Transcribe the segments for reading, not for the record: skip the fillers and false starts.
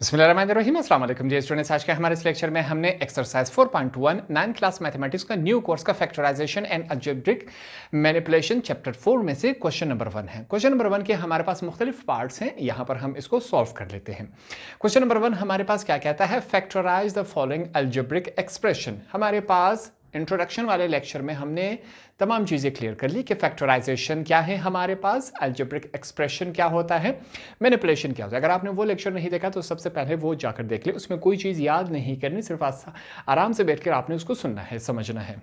बिस्मिल्लाहिर्रहमानिर्रहीम, अस्सलाम वालेकुम जी स्टूडेंट्स। आज के हमारे इस लेक्चर में हमने एक्सरसाइज 4.1 9th क्लास मैथमेटिक्स का न्यू कोर्स का factorisation and algebraic manipulation chapter 4 में से क्वेश्चन नंबर 1 है। क्वेश्चन नंबर 1 के हमारे पास मुख्तलिफ पार्ट्स हैं, यहाँ पर हम इसको सॉल्व कर लेते हैं। क्वेश्चन नंबर 1 हमारे पास क्या कहता है, factorise the following algebraic expression. हमारे पास इंट्रोडक्शन वाले लेक्चर में हमने तमाम चीज़ें क्लियर कर ली कि फैक्टराइजेशन क्या है, हमारे पास अलजेब्रिक एक्सप्रेशन क्या होता है, मैनिपुलेशन क्या होता है। अगर आपने वो लेक्चर नहीं देखा तो सबसे पहले वो जाकर देख ले, उसमें कोई चीज़ याद नहीं करनी, सिर्फ आराम से बैठकर आपने उसको सुनना है, समझना है।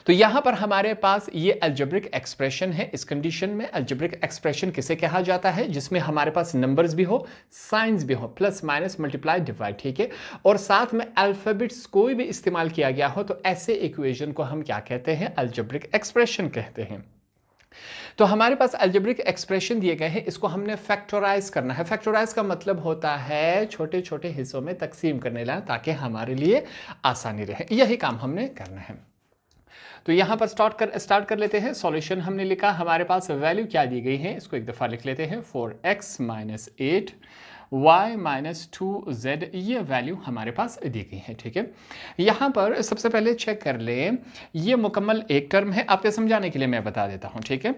तो यहां पर हमारे पास ये अलजेब्रिक एक्सप्रेशन है। इस कंडीशन में अलजेब्रिक एक्सप्रेशन किसे कहा जाता है, जिसमें हमारे पास नंबर्स भी हो, साइंस भी हो, प्लस माइनस मल्टीप्लाई डिवाइड, ठीक है, और साथ में अल्फाबेट्स कोई भी इस्तेमाल किया गया हो, तो ऐसे इक्वेशन को हम क्या कहते हैं, अलजेब्रिक एक्सप्रेशन कहते हैं। तो हमारे पास अलजेब्रिक एक्सप्रेशन दिए गए हैं, इसको हमने फैक्टराइज करना है। फैक्टराइज का मतलब होता है छोटे छोटे हिस्सों में तकसीम करने लाना, ताकि हमारे लिए आसानी रहे। यही काम हमने करना है। तो यहां पर स्टार्ट कर लेते हैं। सॉल्यूशन हमने लिखा, हमारे पास वैल्यू क्या दी गई है, इसको एक दफा लिख लेते हैं। 4x minus 8 y minus 2z, ये वैल्यू हमारे पास दी गई है, ठीक है। यहां पर सबसे पहले चेक कर लें, ये मुकम्मल एक टर्म है, आपके समझाने के लिए मैं बता देता हूं, ठीक है।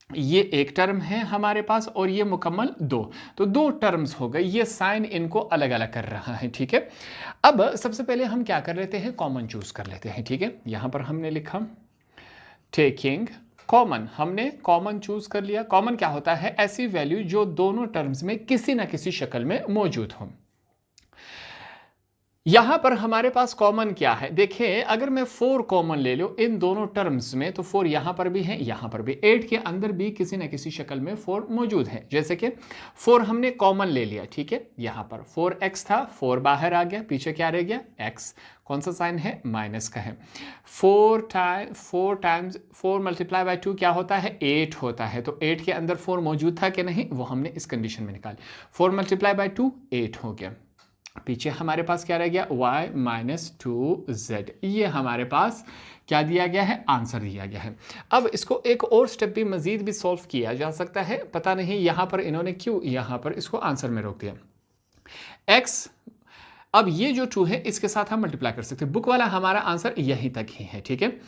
ये एक टर्म है हमारे पास और ये मुकम्मल दो, तो दो टर्म्स हो गए। ये साइन इनको अलग अलग कर रहा है, ठीक है। अब सबसे पहले हम क्या कर लेते हैं, कॉमन चूज कर लेते हैं, ठीक है। यहां पर हमने लिखा टेकिंग कॉमन, हमने कॉमन चूज कर लिया। कॉमन क्या होता है, ऐसी वैल्यू जो दोनों टर्म्स में किसी ना किसी शक्ल में मौजूद हो। यहां पर हमारे पास कॉमन क्या है, देखिए अगर मैं 4 कॉमन ले लूं इन दोनों टर्म्स में, तो 4 यहां पर भी है, यहां पर भी। 8 के अंदर भी किसी ना किसी शक्ल में 4 मौजूद है। जैसे कि 4 हमने कॉमन ले लिया, ठीक है। यहां पर 4x था, 4 बाहर आ गया, पीछे क्या रह गया, x। कौन सा साइन है, माइनस का है। 4 मल्टीप्लाई बाय 2 क्या होता है, 8 होता है। तो 8 के अंदर 4 मौजूद था कि नहीं, वो हमने इस कंडीशन में निकाली। 4 मल्टीप्लाई बाय 2 8 हो गया। पीछे हमारे पास क्या रह गया, y माइनस 2z, ये हमारे पास क्या दिया गया है, आंसर दिया गया है। अब इसको एक और स्टेप भी मजीद भी सॉल्व किया जा सकता है, पता नहीं यहां पर इन्होंने क्यों यहां पर इसको आंसर में रोक दिया। x, अब ये जो 2 है इसके साथ हम मल्टीप्लाई कर सकते हैं, बुक वाला हमारा आंसर यहीं तक ही है, ठीक है।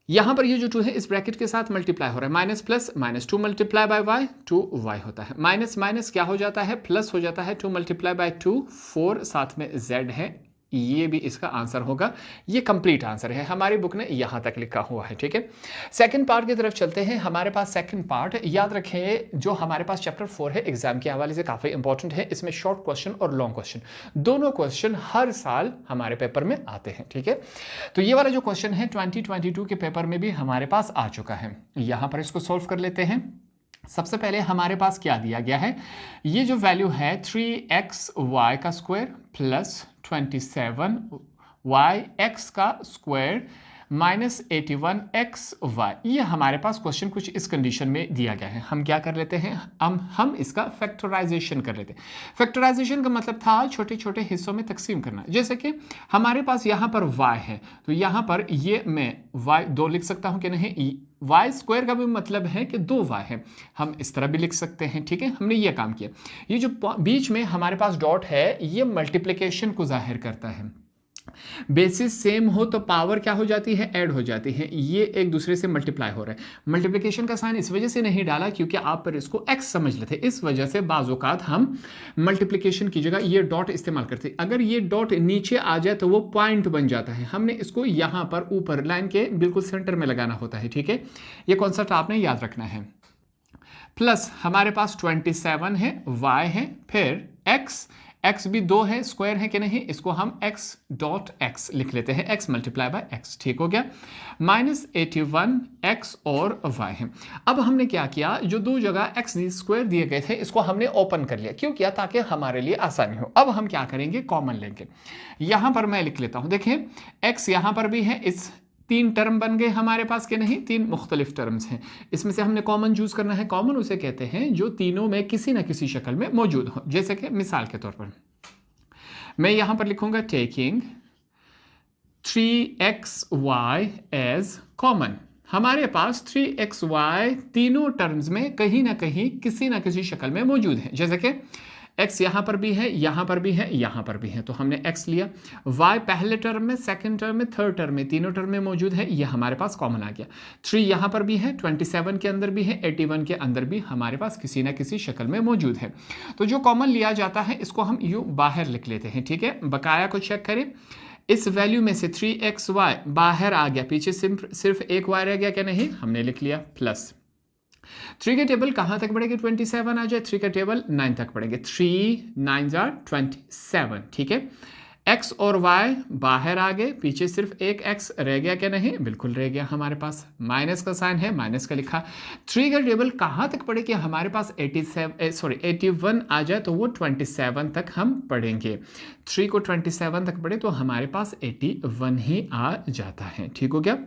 यहां पर ये जो 2 है इस ब्रैकेट के साथ मल्टीप्लाई हो रहा है, minus plus minus 2 multiply by y 2y होता है, माइनस माइनस क्या हो जाता है, प्लस हो जाता है। 2 मल्टीप्लाई बाय 2 4, साथ में z है, ये भी इसका आंसर होगा। ये कंप्लीट आंसर है, हमारी बुक ने यहां तक लिखा हुआ है, ठीक है। सेकंड पार्ट की तरफ चलते हैं। हमारे पास सेकंड पार्ट, याद रखें जो हमारे पास चैप्टर 4 है एग्जाम के हवाले से काफी इंपॉर्टेंट है। इसमें शॉर्ट क्वेश्चन और लॉन्ग क्वेश्चन दोनों क्वेश्चन हर साल हमारे पेपर में आते हैं, ठीक है। तो ये वाला जो क्वेश्चन है 2022 के पेपर में भी हमारे पास आ चुका है। यहां पर इसको सोल्व कर लेते हैं। सबसे पहले हमारे पास क्या दिया गया है, ये जो वैल्यू है 3xy का स्क्वायर प्लस 27yx का स्क्वायर माइनस 81xy, ये हमारे पास क्वेश्चन कुछ इस कंडीशन में दिया गया है। हम क्या कर लेते हैं, हम इसका फैक्टराइजेशन कर लेते हैं। फैक्टराइजेशन का मतलब था छोटे छोटे हिस्सों में तकसीम करना। जैसे कि हमारे पास यहाँ पर y है, तो यहाँ पर ये मैं y 2 लिख सकता हूँ कि नहीं, y स्क्वायर का भी मतलब है कि 2y है, हम इस तरह भी लिख सकते हैं, ठीक है। हमने ये काम किया। ये जो बीच में हमारे पास डॉट है, ये मल्टीप्लिकेशन को जाहिर करता है। बेसिस सेम हो तो पावर क्या हो जाती है, ऐड हो जाती है। ये एक दूसरे से मल्टीप्लाई हो रहा है। मल्टीप्लिकेशन का साइन इस वजह से नहीं डाला क्योंकि आप पर इसको x समझ लेते, इस वजह से बाज़ औक़ात हम मल्टीप्लिकेशन की जगह ये डॉट इस्तेमाल करते। अगर ये डॉट नीचे आ जाए तो वो पॉइंट बन जाता है, हमने इसको यहाँ पर ऊपर लाइन के बिल्कुल सेंटर में लगाना होता है, ठीक है। ये कॉन्सेप्ट आपने याद रखना है। प्लस हमारे पास 27 है, y है, फिर x भी 2 है, स्क्वायर है कि नहीं, इसको हम x डॉट x लिख लेते हैं, x मल्टीप्लाई बाय x, ठीक हो गया। माइनस 81x और y है। अब हमने क्या किया, जो दो जगह x स्क्वायर दिए गए थे इसको हमने ओपन कर लिया। क्यों किया, ताकि हमारे लिए आसानी हो। अब हम क्या करेंगे, कॉमन लेंगे। यहां पर मैं लिख लेता हूं, देखें x यहां पर भी है, इस 3 टर्म बन गए हमारे पास के नहीं, 3 मुख्तलिफ टर्म्स हैं। इसमें से हमने कॉमन चूज करना है। कॉमन उसे कहते हैं जो तीनों में किसी ना किसी शक्ल में मौजूद हो। जैसे कि मिसाल के तौर पर मैं यहां पर लिखूंगा टेकिंग 3xy एज कॉमन। हमारे पास 3xy तीनों टर्म्स में कहीं ना कहीं किसी ना किसी शक्ल में मौजूद है। जैसे कि x यहाँ पर भी है, यहाँ पर भी है, यहाँ पर भी है, तो हमने x लिया। y पहले टर्म में, सेकंड टर्म में, थर्ड टर्म में, तीनों टर्म में मौजूद है, ये हमारे पास कॉमन आ गया। 3 यहाँ पर भी है, 27 के अंदर भी है, 81 के अंदर भी हमारे पास किसी ना किसी शक्ल में मौजूद है। तो जो कॉमन लिया जाता है इसको हम यूँ बाहर लिख लेते हैं, ठीक है। बकाया को चेक करें, इस वैल्यू में से 3xy बाहर आ गया, पीछे सिर्फ एक y रह गया क्या? नहीं, हमने लिख लिया प्लस। 3 के टेबल कहाँ तक बढ़ेंगे? 27 आ जाए, 3 का टेबल 9 तक बढ़ेंगे, 3 9 27, ठीक है। x और y बाहर आ गए, पीछे सिर्फ एक x रह गया क्या? नहीं, बिल्कुल रह गया हमारे पास, माइनस का साइन है, माइनस का लिखा। 3 का टेबल कहाँ तक पढ़े कि हमारे पास 81 आ जाए तो वो 27 तक हम पढ़ेंगे। 3 को 27 तक पढ़े तो हमारे पास 81 ही आ जाता है, ठीक हो गया।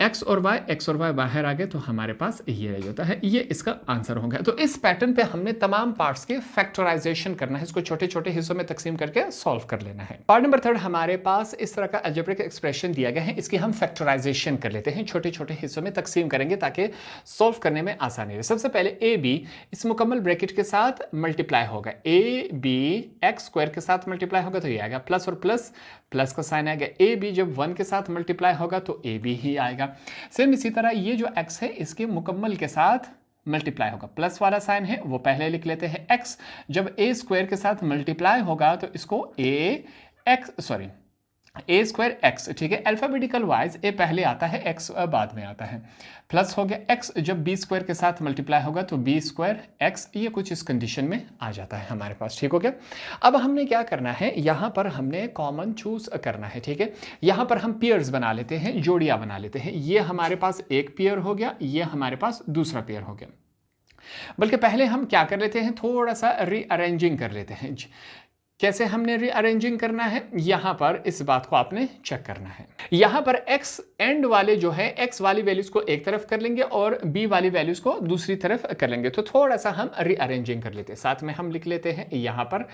x और y बाहर आ गए तो हमारे पास ये रह जाता है, ये इसका आंसर हो गया। तो इस पैटर्न पे हमने तमाम पार्ट्स के फैक्टराइजेशन करना है, इसको छोटे छोटे हिस्सों में तकसीम करके सॉल्व कर लेना है। पार्ट नंबर 3 हमारे पास इस तरह का अलजेब्रिक एक्सप्रेशन दिया गया है, इसकी हम फैक्टराइजेशन कर लेते हैं, छोटे छोटे हिस्सों में तकसीम करेंगे ताकि सॉल्व करने में आसानी रहे। सबसे पहले ए बी इस मुकम्मल ब्रैकेट के साथ मल्टीप्लाई होगा, ए बी एक्स स्क्वायर के साथ मल्टीप्लाई होगा तो ये आएगा, प्लस और प्लस प्लस का साइन आएगा। ए बी जब 1 के साथ मल्टीप्लाई होगा तो ए बी ही आएगा। सेम इसी तरह ये जो x है इसके मुकम्मल के साथ मल्टीप्लाई होगा, प्लस वाला साइन है वो पहले लिख लेते हैं। x जब a स्क्वायर के साथ मल्टीप्लाई होगा तो इसको a स्क्वायर x, ठीक है। अल्फाबेटिकल वाइज a पहले आता है, x बाद में आता है। प्लस हो गया x जब b स्क्वायर के साथ मल्टीप्लाई होगा तो b स्क्वायर x, ये कुछ इस कंडीशन में आ जाता है हमारे पास, ठीक हो गया। अब हमने क्या करना है, यहाँ पर हमने कॉमन चूज करना है, ठीक है। यहाँ पर हम पेयर्स बना लेते हैं, जोड़ियाँ बना लेते हैं। ये हमारे पास एक पेयर हो गया, ये हमारे पास दूसरा पेयर हो गया। बल्कि पहले हम क्या कर लेते हैं, थोड़ा सा रीअरेंजिंग कर लेते हैं। कैसे हमने रीअरेंजिंग करना है, यहां पर इस बात को आपने चेक करना है। यहां पर x एंड वाले जो है, x वाली वैल्यूज को एक तरफ कर लेंगे और b वाली वैल्यूज को दूसरी तरफ कर लेंगे, तो थोड़ा सा हम रीअरेंजिंग कर लेते हैं। साथ में हम लिख लेते हैं यहां पर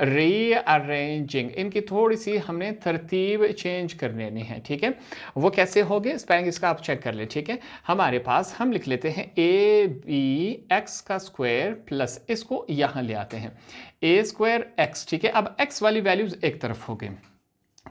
रीअरेंजिंग, इनकी थोड़ी सी हमने तरतीब चेंज कर लेनी है, ठीक है। वो कैसे होगे, स्पेलिंग इसका आप चेक कर ले, ठीक है। हमारे पास हम लिख लेते हैं ए बी एक्स का स्क्वायर प्लस, इसको यहां ले आते हैं ए स्क्वायर एक्स, ठीक है। अब x वाली वैल्यूज एक तरफ हो गई,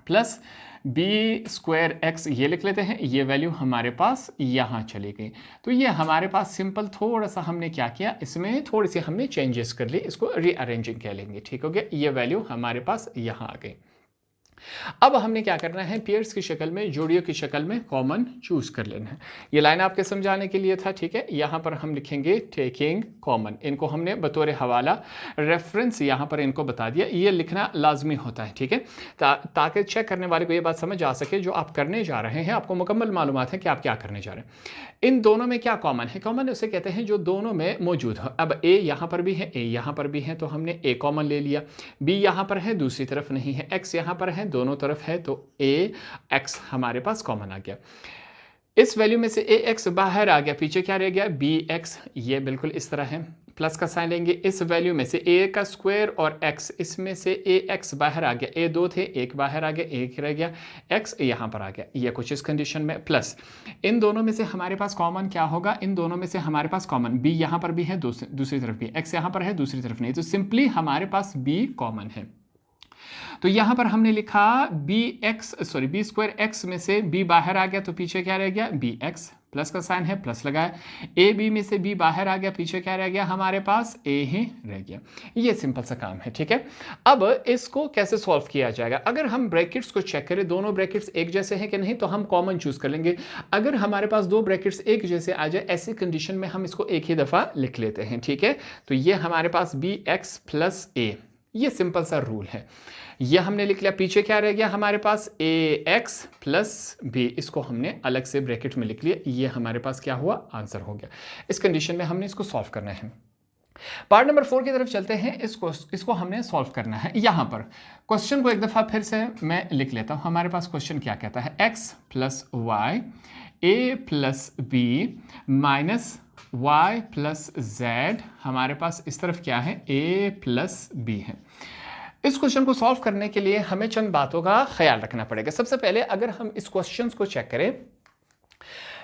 प्लस बी स्क्वायर एक्स ये लिख लेते हैं, ये वैल्यू हमारे पास यहाँ चली गई। तो ये हमारे पास सिंपल, थोड़ा सा हमने क्या किया, इसमें थोड़ी सी हमने चेंजेस कर ली, इसको रीअरेंजिंग कह लेंगे, ठीक हो गया। ये वैल्यू हमारे पास यहाँ आ गई। अब हमने क्या करना है, पेयर्स की शक्ल में, जोड़ियों की शक्ल में कॉमन चूज कर लेना है। ये लाइन आपके समझाने के लिए था, ठीक है। यहाँ पर हम लिखेंगे टेकिंग कॉमन, इनको हमने बतौर हवाला रेफरेंस यहाँ पर इनको बता दिया, ये लिखना लाजमी होता है, ठीक है, ताकि चेक करने वाले को ये बात समझ आ सके जो आप करने जा रहे हैं, आपको मुकम्मल मालूमात है कि आप क्या करने जा रहे हैं। इन दोनों में क्या कॉमन है, कॉमन उसे कहते हैं जो दोनों में मौजूद हो। अब ए यहाँ पर भी है, ए यहाँ पर भी है, तो हमने ए कॉमन ले लिया। बी यहाँ पर है, दूसरी तरफ नहीं है। एक्स यहाँ पर है, दोनों तरफ है, तो ए एक्स हमारे पास कॉमन आ गया। इस वैल्यू में से ए एक्स बाहर आ गया, पीछे क्या रह गया, बी एक्स, ये बिल्कुल इस तरह है, प्लस का साइन लेंगे। इस वैल्यू में से ए का स्क्वायर और एक्स, इसमें से ए एक्स बाहर आ गया, ए 2 थे, एक बाहर आ गया, एक रह गया, एक्स यहाँ पर आ गया, ये कुछ इस कंडीशन में। प्लस इन दोनों में से हमारे पास कॉमन क्या होगा, इन दोनों में से हमारे पास कॉमन बी यहाँ पर भी है, दूसरी तरफ भी, एक्स यहाँ पर है, दूसरी तरफ नहीं, तो सिंपली हमारे पास बी कॉमन है। तो यहां पर हमने लिखा बी स्क्वायर एक्स में से बी बाहर आ गया, तो पीछे क्या रह गया, बी एक्स, प्लस का साइन है, प्लस लगाया। ए बी में से बी बाहर आ गया, पीछे क्या रह गया हमारे पास, ए ही रह गया। ये सिंपल सा काम है, ठीक है। अब इसको कैसे सॉल्व किया जाएगा, अगर हम ब्रैकेट्स को चेक करें, दोनों ब्रैकेट्स एक जैसे हैं कि नहीं, तो हम कॉमन चूज कर लेंगे। अगर हमारे पास दो ब्रैकेट्स एक जैसे आ जाए, ऐसी कंडीशन में हम इसको एक ही दफा लिख लेते हैं, ठीक है। तो ये हमारे पास बी एक्स प्लस ए, ये सिंपल सा रूल है, ये हमने लिख लिया। पीछे क्या रह गया हमारे पास, ए एक्स प्लस बी, इसको हमने अलग से ब्रैकेट में लिख लिया, ये हमारे पास क्या हुआ, आंसर हो गया। इस कंडीशन में हमने इसको सॉल्व करना है। पार्ट नंबर 4 की तरफ चलते हैं, इसको हमने सॉल्व करना है। यहां पर क्वेश्चन को एक दफा फिर से मैं लिख लेता हूं। हमारे पास क्वेश्चन क्या कहता है, x plus y a plus b minus y plus z, हमारे पास इस तरफ क्या है, a प्लस बी है। इस क्वेश्चन को सॉल्व करने के लिए हमें चंद बातों का ख्याल रखना पड़ेगा। सबसे पहले अगर हम इस क्वेश्चन को चेक करें,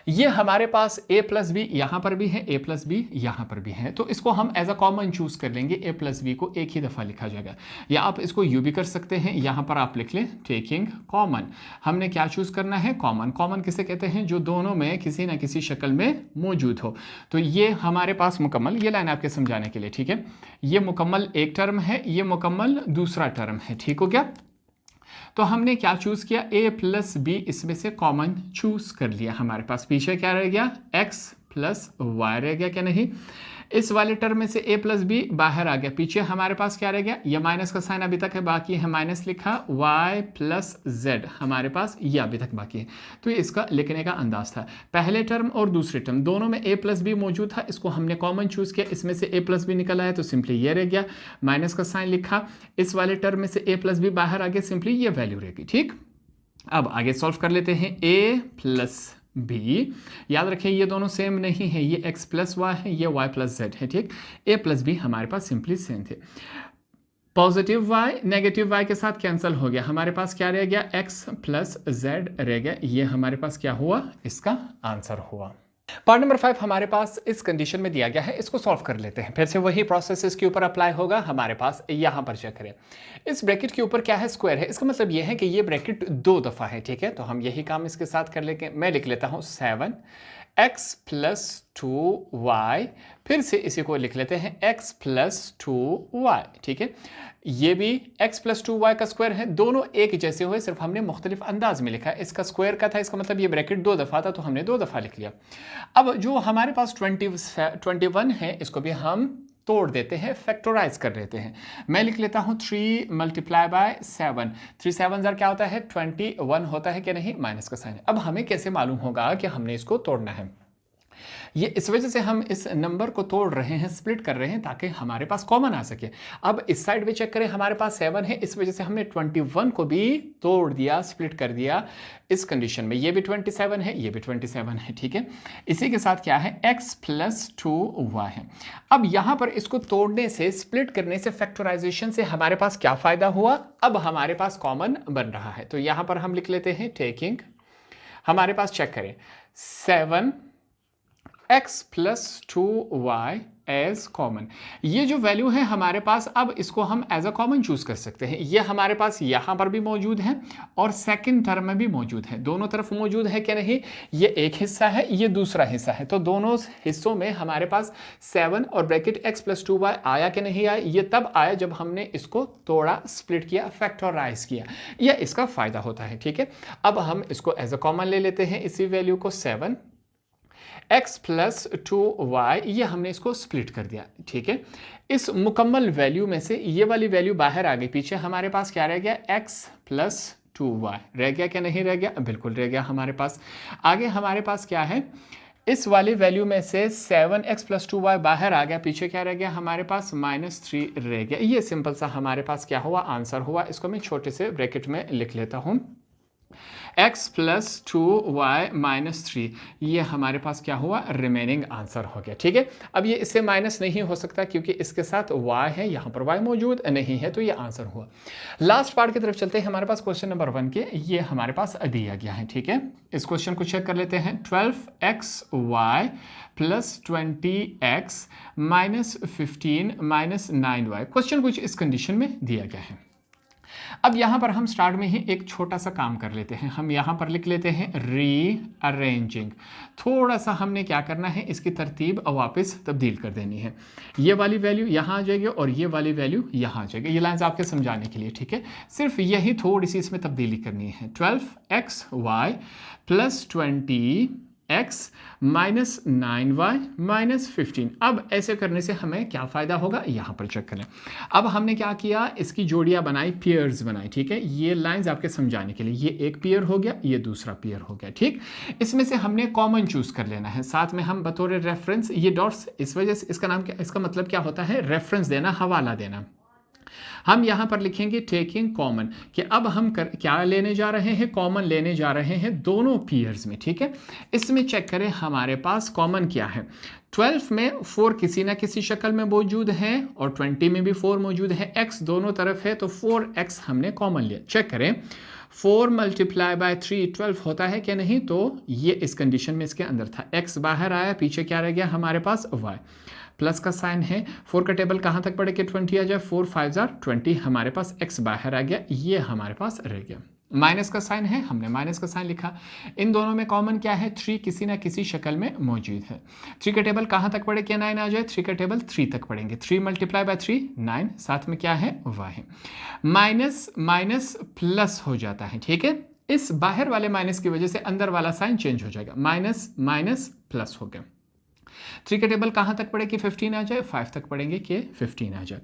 ये हमारे पास a प्लस बी यहाँ पर भी है, a प्लस बी यहाँ पर भी है, तो इसको हम एज अ कॉमन चूज कर लेंगे। a प्लस बी को एक ही दफ़ा लिखा जाएगा, या आप इसको यू भी कर सकते हैं। यहाँ पर आप लिख लें टेकिंग कॉमन। हमने क्या चूज करना है? कॉमन। कॉमन किसे कहते हैं? जो दोनों में किसी ना किसी शक्ल में मौजूद हो। तो ये हमारे पास मुकम्मल, ये लाइन आपके समझाने के लिए, ठीक है। ये मुकम्मल एक टर्म है, ये मुकम्मल दूसरा टर्म है, ठीक हो गया। तो हमने क्या चूज किया? a प्लस बी इसमें से कॉमन चूज कर लिया। हमारे पास पीछे क्या रह गया? x प्लस वाई रह गया, क्या नहीं? इस वाले टर्म में से a प्लस बी बाहर आ गया, पीछे हमारे पास क्या रह गया? ये माइनस का साइन अभी तक है बाकी है, माइनस लिखा, y प्लस z हमारे पास ये अभी तक बाकी है। तो ये इसका लिखने का अंदाज था। पहले टर्म और दूसरे टर्म दोनों में a प्लस बी मौजूद था, इसको हमने कॉमन चूज किया, इसमें से a प्लस बी निकल आया तो सिंपली ये रह गया, माइनस का साइन लिखा, इस वाले टर्म में से a प्लस बी बाहर आ गया, सिंपली ये वैल्यू रहेगी, ठीक। अब आगे सॉल्व कर लेते हैं। a प्लस बी, याद रखें ये दोनों सेम नहीं है, ये x प्लस वाई है, ये y प्लस z है, ठीक। a प्लस बी हमारे पास सिंपली सेम थे। पॉजिटिव y नेगेटिव y के साथ कैंसिल हो गया, हमारे पास क्या रह गया? x प्लस z रह गया। ये हमारे पास क्या हुआ? इसका आंसर हुआ। पार्ट नंबर 5 हमारे पास इस कंडीशन में दिया गया है, इसको सॉल्व कर लेते हैं। फिर से वही प्रोसेस इसके ऊपर अप्लाई होगा। हमारे पास यहाँ पर चेक करें, इस ब्रैकेट के ऊपर क्या है? स्क्वायर है। इसका मतलब यह है कि ये ब्रैकेट 2 दफ़ा है, ठीक है। तो हम यही काम इसके साथ कर लेंगे। मैं लिख लेता हूँ 7x प्लस 2y, फिर से इसी को लिख लेते हैं x प्लस 2y, ठीक है। ये भी x प्लस 2y का स्क्वायर है, दोनों एक जैसे हुए, सिर्फ हमने मुख्तलिफ अंदाज में लिखा है। इसका स्क्वायर का था, इसका मतलब ये ब्रैकेट 2 दफ़ा था, तो हमने 2 दफ़ा लिख लिया। अब जो हमारे पास 21 है, इसको भी हम तोड़ देते हैं, फैक्टराइज कर देते हैं। मैं लिख लेता हूँ 3 मल्टीप्लाई बाय 7, 3 7 क्या होता है? 21 होता है, क्या नहीं? माइनस का साइन। अब हमें कैसे मालूम होगा कि हमने इसको तोड़ना है? ये इस वजह से हम इस नंबर को तोड़ रहे हैं, स्प्लिट कर रहे हैं, ताकि हमारे पास कॉमन आ सके। अब इस साइड भी चेक करें, हमारे पास 7 है, इस वजह से हमने 21 को भी तोड़ दिया, स्प्लिट कर दिया इस कंडीशन में। ये भी 27 है, ये भी 27 है, ठीक है। इसी के साथ क्या है? x प्लस 2y है। अब यहां पर इसको तोड़ने से, स्प्लिट करने से, फैक्टराइजेशन से हमारे पास क्या फायदा हुआ? अब हमारे पास कॉमन बन रहा है। तो यहां पर हम लिख लेते हैं टेकिंग, हमारे पास चेक करें 7x plus 2y as common. ये जो वैल्यू है हमारे पास, अब इसको हम एज अ कॉमन चूज कर सकते हैं। ये हमारे पास यहां पर भी मौजूद है और सेकंड टर्म में भी मौजूद है, दोनों तरफ मौजूद है, क्या नहीं? ये एक हिस्सा है, ये दूसरा हिस्सा है, तो दोनों हिस्सों में हमारे पास 7 और ब्रैकेट x प्लस 2y आया कि नहीं आया? ये तब आया जब हमने इसको तोड़ा, स्प्लिट किया, फैक्टराइज किया। यह इसका फायदा होता है, ठीक है। अब हम इसको एज अ कॉमन ले लेते हैं, इसी वैल्यू को 7x प्लस 2y, ये हमने इसको स्प्लिट कर दिया, ठीक है। इस मुकम्मल वैल्यू में से ये वाली वैल्यू बाहर आ गई, पीछे हमारे पास क्या रह गया? x प्लस 2y रह गया, क्या नहीं रह गया? बिल्कुल रह गया हमारे पास। आगे हमारे पास क्या है? इस वाली वैल्यू में से 7x प्लस 2y बाहर आ गया, पीछे क्या रह गया हमारे पास? -3 रह गया। ये सिंपल सा हमारे पास क्या हुआ? आंसर हुआ। इसको मैं छोटे से ब्रैकेट में लिख लेता हूं, x प्लस 2y -3, ये हमारे पास क्या हुआ? रिमेनिंग आंसर हो गया, ठीक है। अब ये इससे माइनस नहीं हो सकता क्योंकि इसके साथ y है, यहाँ पर y मौजूद नहीं है, तो ये आंसर हुआ। लास्ट पार्ट की तरफ चलते हैं। हमारे पास क्वेश्चन नंबर 1 के ये हमारे पास दिया गया है, ठीक है। इस क्वेश्चन को चेक कर लेते हैं। 12xy plus 20x minus 15 minus 9y। Question कुछ इस कंडीशन में दिया गया है। अब यहां पर हम स्टार्ट में ही एक छोटा सा काम कर लेते हैं। हम यहां पर लिख लेते हैं रीअरेंजिंग। थोड़ा सा हमने क्या करना है, इसकी तरतीब वापस तब्दील कर देनी है। ये वाली वैल्यू यहां आ जाएगी और ये वाली वैल्यू यहां आ जाएगी। ये लाइंस आपके समझाने के लिए, ठीक है। सिर्फ यही थोड़ी सी इसमें तब्दीली करनी है। 12xy plus 20x minus 9y minus 15। अब ऐसे करने से हमें क्या फ़ायदा होगा? यहाँ पर चेक करें। अब हमने क्या किया? इसकी जोड़ियाँ बनाई, पेयर्स बनाई, ठीक है। ये लाइंस आपके समझाने के लिए, ये एक पेयर हो गया, ये दूसरा पेयर हो गया, ठीक। इसमें से हमने कॉमन चूज कर लेना है। साथ में हम बतौर रेफरेंस ये डॉट्स, इस वजह से इसका नाम क्या, इसका मतलब क्या होता है? रेफरेंस देना, हवाला देना। हम यहां पर लिखेंगे टेकिंग कॉमन, कि अब हम क्या लेने जा रहे हैं? कॉमन लेने जा रहे हैं दोनों पेयर्स में, ठीक है। इसमें चेक करें हमारे पास कॉमन क्या है। 12 में 4 किसी ना किसी शक्ल में मौजूद है और 20 में भी 4 मौजूद है। x दोनों तरफ है तो 4x हमने कॉमन लिया। चेक करें 4 मल्टीप्लाई बाय 3 12 होता है कि नहीं, तो ये इस कंडीशन में इसके अंदर था। x बाहर आया, पीछे क्या रह गया हमारे पास y, प्लस का साइन है। 4 का टेबल कहाँ तक पड़े कि 20 आ जाए, 4 5 20, हमारे पास x बाहर आ गया, ये हमारे पास रह गया। माइनस का साइन है, हमने माइनस का साइन लिखा। इन दोनों में कॉमन क्या है, 3 किसी ना किसी शक्ल में मौजूद है। 3 का टेबल कहाँ तक पड़े कि 9 आ जाए, 3 का टेबल 3 तक पड़ेंगे। 3 मल्टीप्लाई बाय 3 9, साथ में क्या है y है। माइनस माइनस प्लस हो जाता है, ठीक है। इस बाहर वाले माइनस की वजह से अंदर वाला साइन चेंज हो जाएगा, माइनस माइनस प्लस हो गया। 3 का टेबल कहाँ तक पड़े कि 15 आ जाए, 5 तक पड़ेंगे कि 15 आ जाए।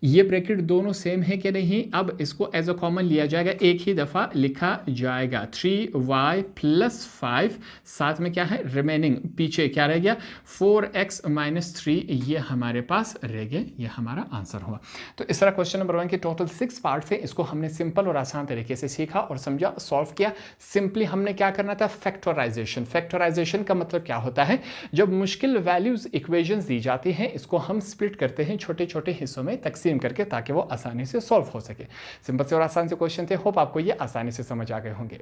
ये ब्रैकेट दोनों सेम है कि नहीं, अब इसको एज अ कॉमन लिया जाएगा, एक ही दफ़ा लिखा जाएगा। 3y प्लस 5, साथ में क्या है रिमेनिंग, पीछे क्या रह गया 4x माइनस 3, ये हमारे पास रह गए, ये हमारा आंसर हुआ। तो इस तरह क्वेश्चन नंबर 1 के टोटल 6 पार्ट से इसको हमने सिंपल और आसान तरीके से सीखा और समझा, सॉल्व किया। सिंपली हमने क्या करना था, फैक्टराइजेशन। फैक्टराइजेशन का मतलब क्या होता है, जब मुश्किल वैल्यूज इक्वेशंस दी जाती हैं, इसको हम स्प्लिट करते हैं छोटे छोटे हिस्सों में तकसीम करके, ताकि वो आसानी से सॉल्व हो सके। सिंपल से और आसान से क्वेश्चन थे, होप आपको ये आसानी से समझ आ गए होंगे।